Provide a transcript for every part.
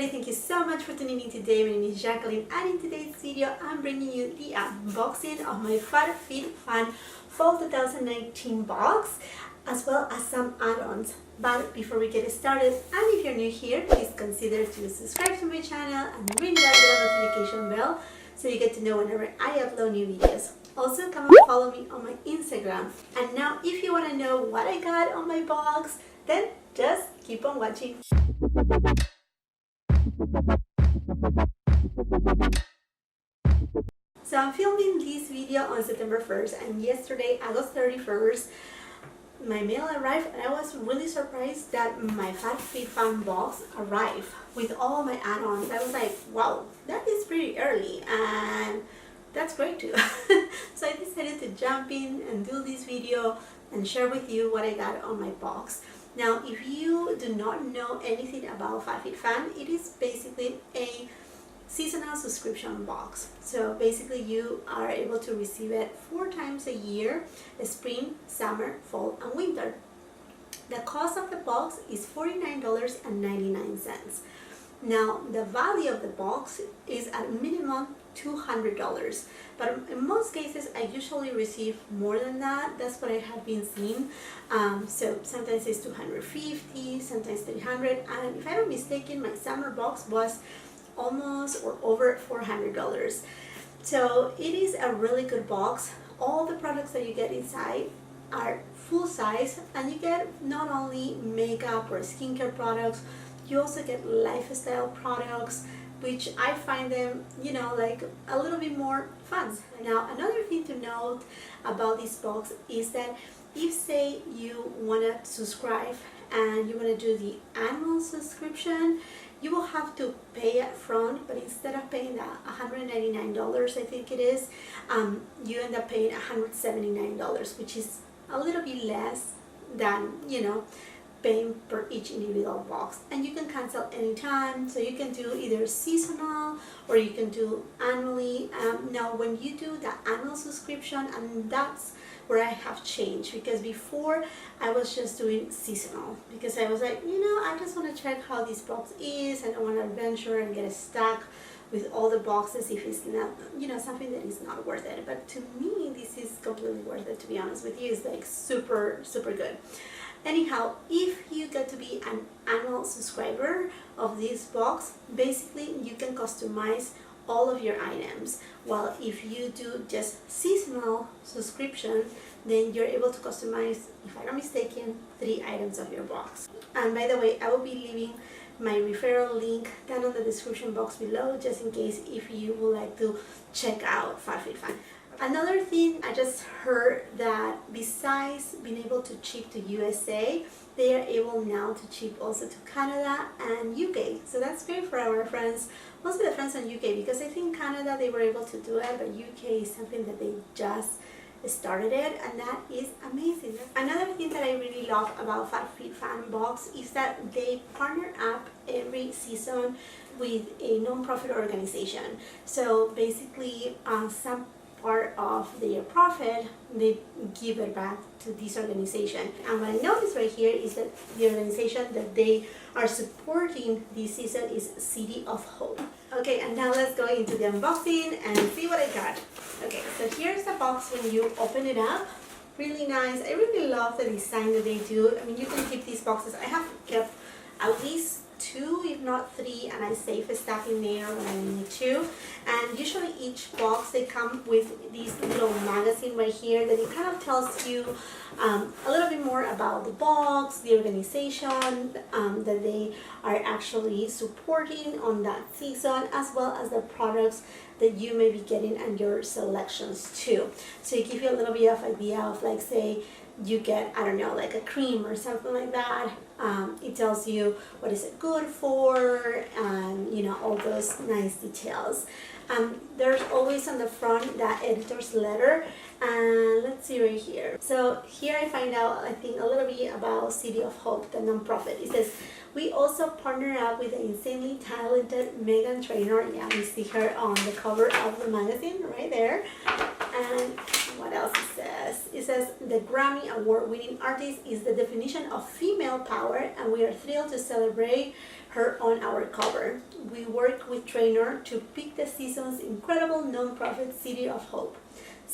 everybody, thank you so much for tuning in today. My name is Jacqueline and in today's video I'm bringing you the unboxing of my FabFitFun Fall 2019 box as well as some add-ons. But before we get started, and if you're new here, please consider to subscribe to my channel and ring that little notification bell so you get to know whenever I upload new videos. Also, come and follow me on my Instagram. And now if you want to know what I got on my box, then just keep on watching. So I'm filming this video on September 1st and yesterday, August 31st, my mail arrived and I was really surprised that my FabFitFun box arrived with all my add-ons. I was like, wow, that is pretty early and that's great too. So I decided to jump in and do this video and share with you what I got on my box. Now, if you do not know anything about FabFitFun, it is basically a seasonal subscription box. So basically you are able to receive it 4 times a year: spring, summer, fall, and winter. The cost of the box is $49.99. Now, the value of the box is at minimum $200, but in most cases I usually receive more than that. That's what I have been seeing. So sometimes it's $250, sometimes $300, and if I'm not mistaken, my summer box was almost or over $400. So it is a really good box. All the products that you get inside are full size, and you get not only makeup or skincare products, you also get lifestyle products, which I find them, you know, like a little bit more fun. Now, another thing to note about this box is that if, say, you want to subscribe and you want to do the annual subscription, you will have to pay up front, but instead of paying the $199, I think it is, you end up paying $179, which is a little bit less than, you know, paying per each individual box. And you can cancel anytime, so you can do either seasonal or you can do annually. Now, when you do the annual subscription, and that's where I have changed, because before I was just doing seasonal because I was like, you know, I just want to check how this box is and I want to adventure and get stuck with all the boxes if it's not, you know, something that is not worth it. But to me, this is completely worth it, to be honest with you. It's like super good. Anyhow, if you get to be an annual subscriber of this box, basically you can customize all of your items. While if you do just seasonal subscription, then you're able to customize, if I'm not mistaken, 3 items of your box. And by the way, I will be leaving my referral link down on the description box below, just in case if you would like to check out FabFitFun. Another thing, I just heard that besides being able to ship to USA, they are able now to ship also to Canada and UK. So that's great for our friends, mostly the friends in UK, because I think Canada they were able to do it, but UK is something that they just started it, and that is amazing. Another thing that I really love about FabFitFun box is that they partner up every season with a non-profit organization. So basically, some part of their profit they give it back to this organization. And what I noticed right here is that the organization that they are supporting this season is City of Hope. Okay, and now let's go into the unboxing and see what I got. Okay, so here's the box when you open it up. Really nice. I really love the design that they do. I mean, you can keep these boxes. I have kept at least 2, if not 3, and I save stuff in there when I need to. And usually each box they come with this little magazine right here that it kind of tells you a little bit more about the box, the organization that they are actually supporting on that season, as well as the products that you may be getting and your selections too. So it gives you a little bit of idea of, like, say you get, I don't know, like a cream or something like that. It tells you what is it good for, and you know, all those nice details. There's always on the front that editor's letter, and let's see right here. So here I find out, I think, a little bit about City of Hope, the non-profit. It says, we also partner up with the insanely talented Megan Trainor. Yeah, we see her on the cover of the magazine right there. And what else it says? It it says, the Grammy Award-winning artist is the definition of female power, and we are thrilled to celebrate her on our cover. We work with Trainer to pick the season's incredible nonprofit City of Hope.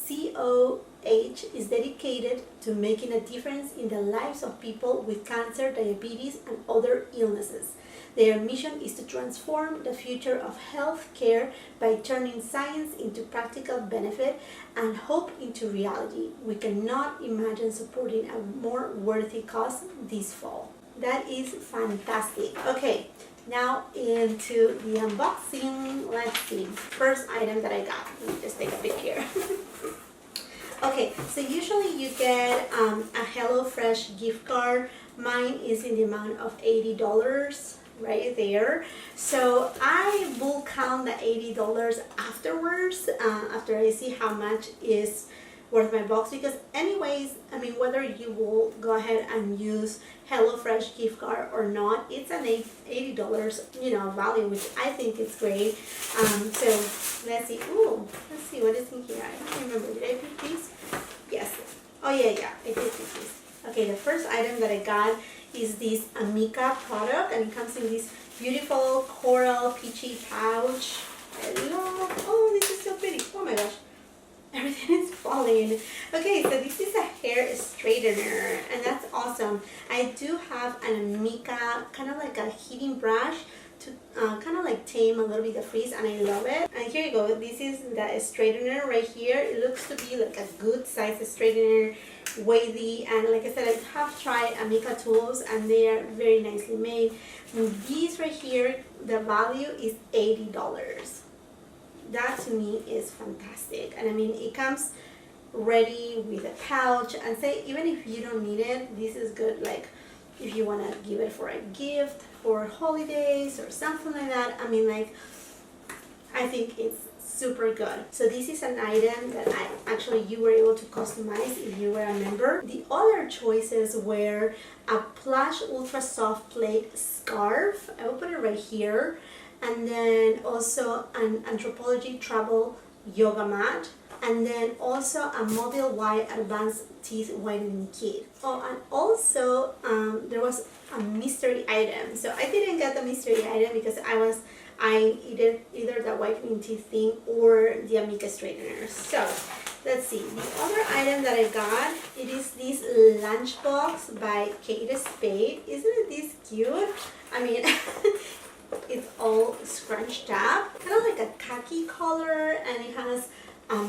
COH is dedicated to making a difference in the lives of people with cancer, diabetes, and other illnesses. Their mission is to transform the future of health care by turning science into practical benefit and hope into reality. We cannot imagine supporting a more worthy cause this fall. That is fantastic. Okay, now into the unboxing. Let's see. First item that I got. Let me just take a pic here. Okay, so usually you get a HelloFresh gift card. Mine is in the amount of $80 right there. So I will count the $80 afterwards, after I see how much is worth my box, because anyways, I mean, whether you will go ahead and use HelloFresh gift card or not, it's an $80, you know, value, which I think is great. So let's see. Ooh, let's see what is in here. I don't remember. Did I pick these? Yes. Oh yeah, I did pick these. Okay, the first item that I got is this Amica product, and it comes in this beautiful coral peachy pouch. I love. Oh, this is so pretty. Oh my gosh. Everything is falling. Okay, so this is a hair straightener, and that's awesome. I do have an Amica, kind of like a heating brush to kind of like tame a little bit the frizz, and I love it. And here you go. This is the straightener right here. It looks to be like a good size straightener, wavy, and like I said, I have tried Amica tools and they are very nicely made. And these right here, the value is $80. That to me is fantastic. And I mean, it comes ready with a pouch, and say even if you don't need it, this is good, like if you want to give it for a gift for holidays or something like that. I mean, like, I think it's super good. So this is an item that you were able to customize if you were a member. The other choices were a plush ultra soft plate scarf. I will put it right here. And then also an Anthropology travel yoga mat, and then also a Mobile Y advanced teeth whitening kit. Oh, and also there was a mystery item. So I didn't get the mystery item because I either the whitening teeth thing or the Amica straightener. So let's see. The other item that I got, it is this lunchbox by Kate Spade. Isn't it this cute? I mean, it's all scrunched up, kind of like a khaki color, and it has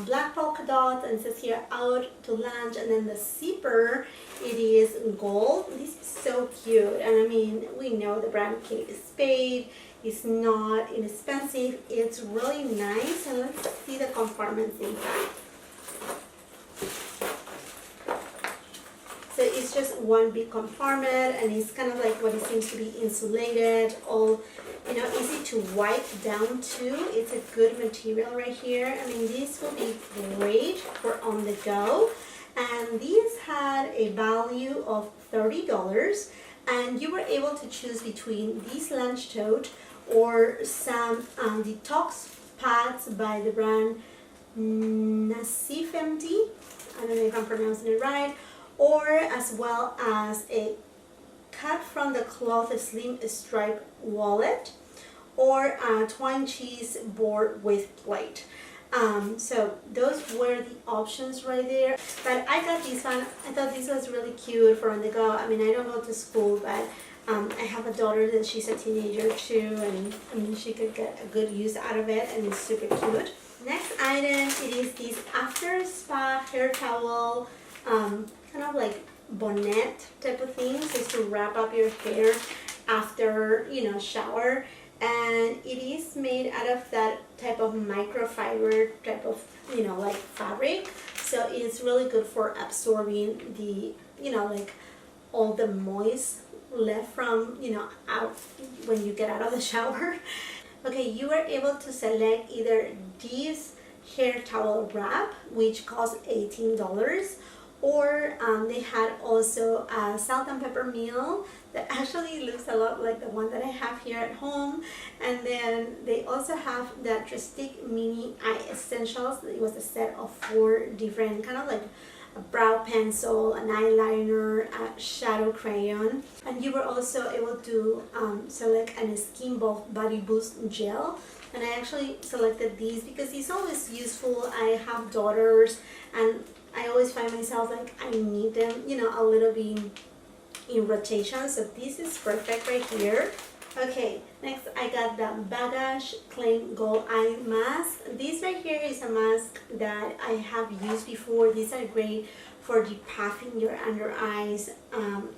black polka dots, and it says here out to lunch, and then the zipper, it is gold. This is so cute, and I mean, we know the brand Kate Spade is not inexpensive. It's really nice, and let's see the compartments inside. So it's just one big compartment, and it's kind of like what it seems to be insulated, all, you know, easy to wipe down too. It's a good material right here. I mean, this will be great for on the go. And these had a value of $30, and you were able to choose between this lunch tote or some detox pads by the brand Nasif MD. I don't know if I'm pronouncing it right. Or as well as a cut from the cloth slim stripe wallet, or a twine cheese board with plate. So those were the options right there. But I got this one. I thought this was really cute for on the go. I mean, I don't go to school, but I have a daughter that she's a teenager too, and I mean, she could get a good use out of it, and it's super cute. Next item, it is this after spa hair towel, kind of like bonnet type of thing. So it's to wrap up your hair after, you know, shower, and it is made out of that type of microfiber type of, you know, like fabric. So it's really good for absorbing the, you know, like all the moist left from, you know, out when you get out of the shower. Okay, you were able to select either this hair towel wrap, which cost $18, or they had also a salt and pepper meal that actually looks a lot like the one that I have here at home. And then they also have the Tristic Mini Eye Essentials. It was a set of 4 different kind of like a brow pencil, an eyeliner, a shadow crayon, and you were also able to select an Skin Body Boost gel. And I actually selected these because it's always useful. I have daughters and I always find myself like I need them, you know, a little bit in rotation, so this is perfect right here. Okay, next I got the Baggage Claim Gold Eye Mask. This right here is a mask that I have used before. These are great for depuffing your under eyes.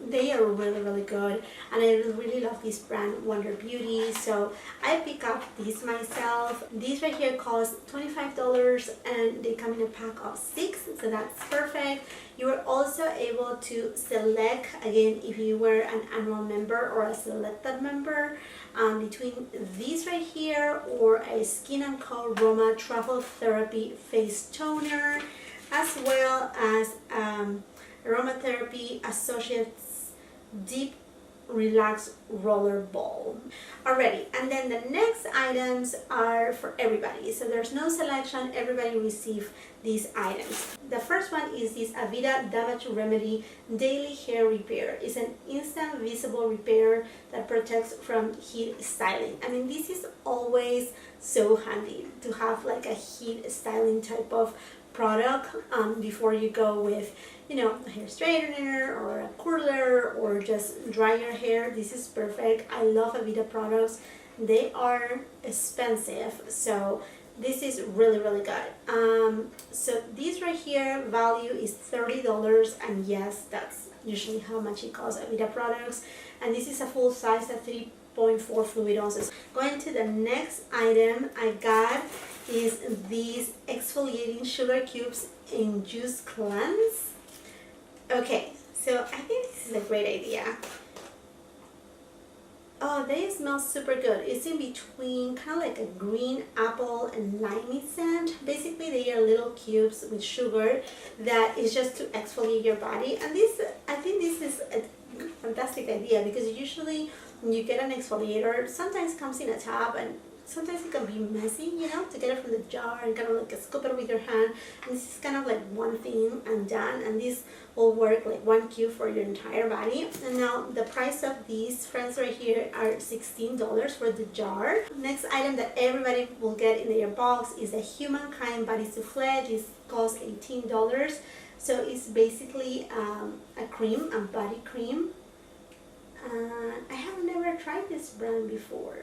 They are really good, and I really love this brand, Wonder Beauty, so I pick up these myself. These right here cost $25 and they come in a pack of 6, so that's perfect. You are also able to select, again, if you were an annual member or a selected member, between these right here or a Skin & Co. Roma Travel Therapy Face Toner, as well as Aromatherapy Associates Deep Relax Roller Ball. Alrighty, and then the next items are for everybody, so there's no selection, everybody receive these items. The first one is this Aveda Damage Remedy Daily Hair Repair. It's an instant visible repair that protects from heat styling. I mean, this is always so handy to have like a heat styling type of product before you go with, you know, a hair straightener or a curler or just dry your hair. This is perfect. I love Aveda products. They are expensive, so this is really good. So this right here value is $30, and yes, that's usually how much it costs, Aveda products. And this is a full size at 3.4 fluid ounces. Going to the next item I got is these exfoliating sugar cubes in Juice Cleanse. Okay, so I think this is a great idea. Oh, they smell super good. It's in between kind of like a green apple and limey scent. Basically, they are little cubes with sugar that is just to exfoliate your body. And this, I think this is a fantastic idea because usually when you get an exfoliator, sometimes it comes in a tub and sometimes it can be messy, you know, to get it from the jar and kind of like scoop it with your hand. And this is kind of like one thing and done, and this will work like one cube for your entire body. And now the price of these friends right here are $16 for the jar. Next item that everybody will get in their box is a Humankind Body Souffle. This costs $18. So it's basically a cream, a body cream. I have never tried this brand before.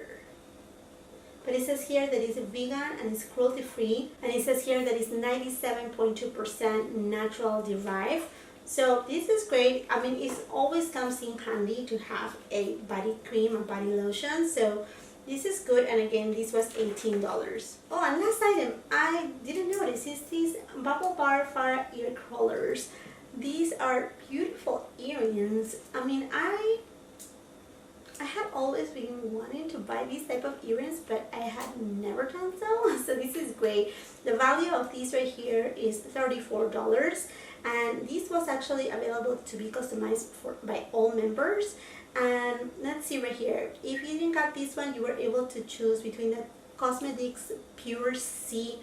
But it says here that it's vegan and it's cruelty free, and it says here that it's 97.2% natural derived. So this is great. I mean, it always comes in handy to have a body cream or body lotion. So this is good, and again, this was $18. Oh, and last item I didn't notice is these Bubble Bar Far Ear Crawlers. These are beautiful earrings. I mean, I had always been wanting to buy these type of earrings, but I had never done so. So this is great. The value of these right here is $34, and this was actually available to be customized by all members. And let's see right here, if you didn't got this one, you were able to choose between the Cosmetics Pure C.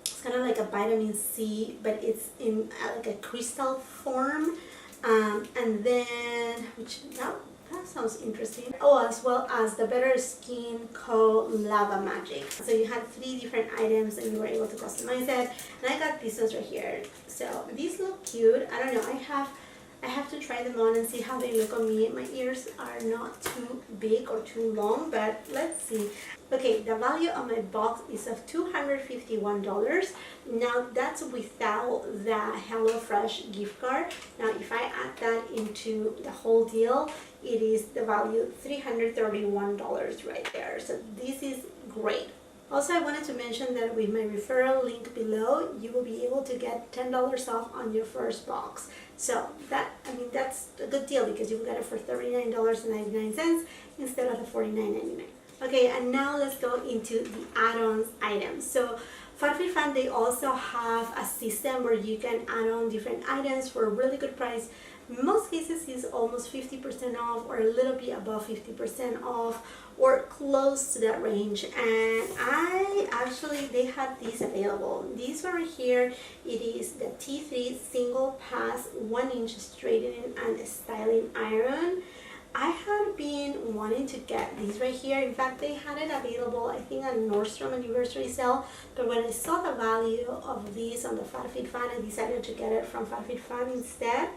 It's kind of like a vitamin C, but it's in like a crystal form, and then that sounds interesting. Oh, as well as the Better Skin Co. Lava Magic. So you had 3 different items and you were able to customize it. And I got these ones right here. So these look cute. I don't know. I have to try them on and see how they look on me. My ears are not too big or too long, but let's see. Okay, the value of my box is of $251. Now that's without the HelloFresh gift card. Now if I add that into the whole deal, it is the value $331 right there. So this is great. Also, I wanted to mention that with my referral link below, you will be able to get $10 off on your first box. So that's a good deal because you will get it for $39.99 instead of the $49.99. Okay, and now let's go into the add-ons items. So FabFitFun, they also have a system where you can add on different items for a really good price. In most cases it's almost 50% off or a little bit above 50% off or close to that range. And they had these available. These one right here, it is the T3 single pass 1-inch straightening and styling iron. I had been wanting to get these right here. In fact, they had it available, I think, at Nordstrom anniversary sale. But when I saw the value of these on the FabFitFun, I decided to get it from FabFitFun instead.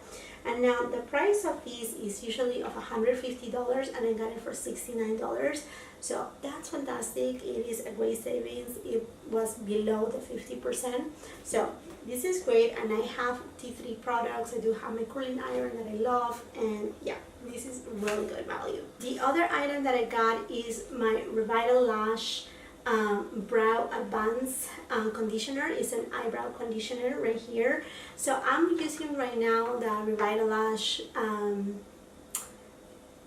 And now the price of these is usually of $150, and I got it for $69. So that's fantastic. It is a great savings. It was below the 50%. So this is great, and I have T3 products. I do have my curling iron that I love, and yeah, this is really good value. The other item that I got is my Revital Lash brow advanced conditioner. Is an eyebrow conditioner right here. So I'm using right now the Revital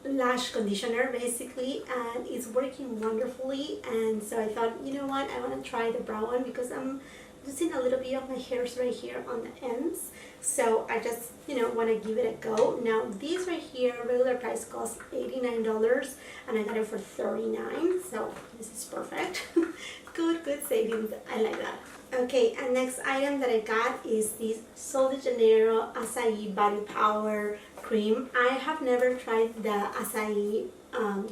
lash conditioner basically, and it's working wonderfully. And so I thought, you know what, I want to try the brow one because I'm losing a little bit of my hairs right here on the ends. So I just, you know, want to give it a go. Now these right here, regular price cost $89, and I got it for $39. So this is perfect. good savings. I like that. Okay, and next item that I got is this Sol de Janeiro Acai Body Power Cream. I have never tried the acai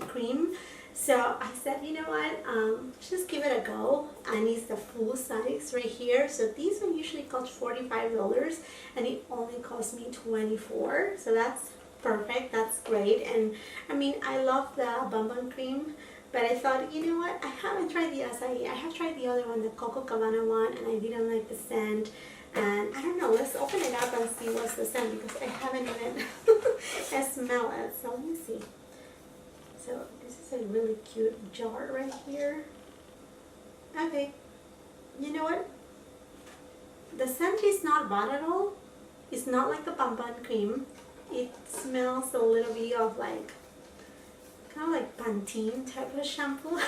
cream. So I said, you know what, just give it a go, and it's the full size right here. So these one usually cost $45, and it only cost me $24. So that's perfect, that's great. And I mean, I love the Bum Cream, but I thought, you know what, I haven't tried the acai. I have tried the other one, the Coco Cabana one, and I didn't like the scent. And I don't know, let's open it up and see what's the scent, because I haven't even smelled it. So let me see. So this is a really cute jar right here. Okay, you know what? The scent is not bad at all. It's not like the Bum Cream. It smells a little bit of like, kind of like Pantene type of shampoo,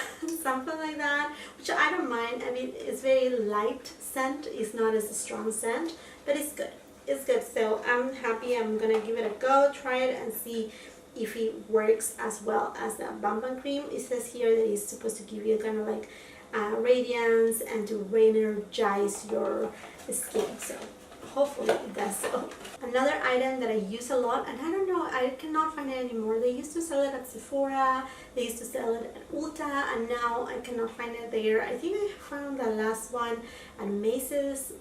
something like that, which I don't mind. I mean, it's very light scent. It's not as a strong scent, but it's good. It's good. So I'm happy. I'm gonna give it a go, try it, and see if it works as well as the Bum Cream. It says here that it's supposed to give you kind of like radiance and to re-energize your skin. So hopefully it does so. Another item that I use a lot, and I don't know, I cannot find it anymore. They used to sell it at Sephora, they used to sell it at ULTA, and now I cannot find it there. I think I found the last one at Macy's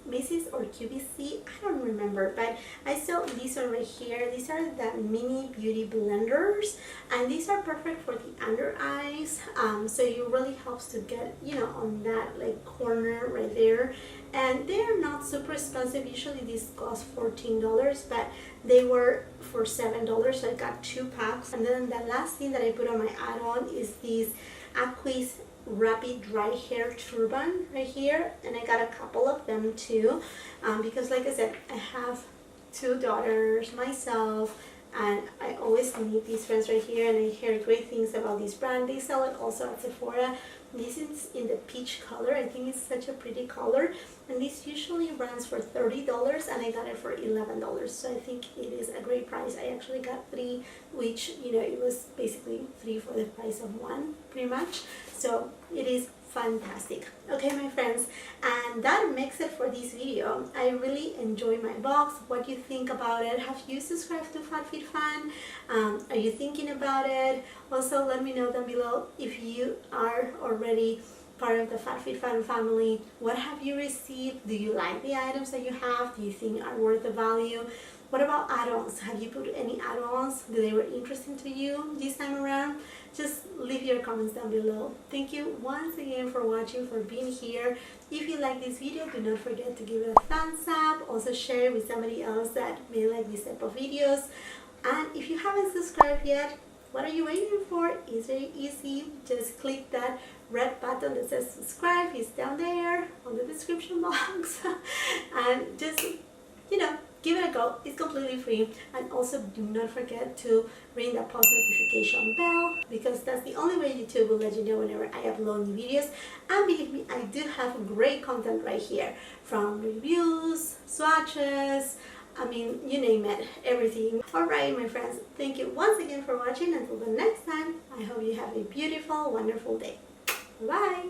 or QVC, I don't remember, but I saw these one right here. These are the mini beauty blenders, and these are perfect for the under eyes. So it really helps to get, you know, on that like corner right there. And they are not super expensive. Usually these cost $14, but they were for $7, so I got 2 packs. And then the last thing that I put on my add-on is this Aquis Rapid Dry Hair Turban right here, and I got a couple of them too, because like I said, I have 2 daughters, myself, and I always need these friends right here, and I hear great things about this brand. They sell it also at Sephora. This is in the peach color. I think it's such a pretty color, and this usually runs for $30, and I got it for $11, so I think it is a great price. I actually got 3, which, you know, it was basically 3 for the price of 1 pretty much. So it is fantastic. Okay, my friends, and that makes it for this video. I really enjoy my box. What do you think about it? Have you subscribed to FabFitFun? Are you thinking about it? Also, let me know down below if you are already part of the FabFitFun family. What have you received? Do you like the items that you have? Do you think are worth the value? What about add-ons? Have you put any add-ons that they were interesting to you this time around? Just leave your comments down below. Thank you once again for watching, for being here. If you like this video, do not forget to give it a thumbs up. Also share it with somebody else that may like this type of videos. And if you haven't subscribed yet, what are you waiting for? It's very easy. Just click that red button that says subscribe. It's down there on the description box. And just, you know, give it a go. It's completely free. And also do not forget to ring that post notification bell, because that's the only way YouTube will let you know whenever I upload new videos. And believe me, I do have great content right here, from reviews, swatches, I mean, you name it, everything. Alright, my friends, thank you once again for watching. Until the next time, I hope you have a beautiful, wonderful day. Bye!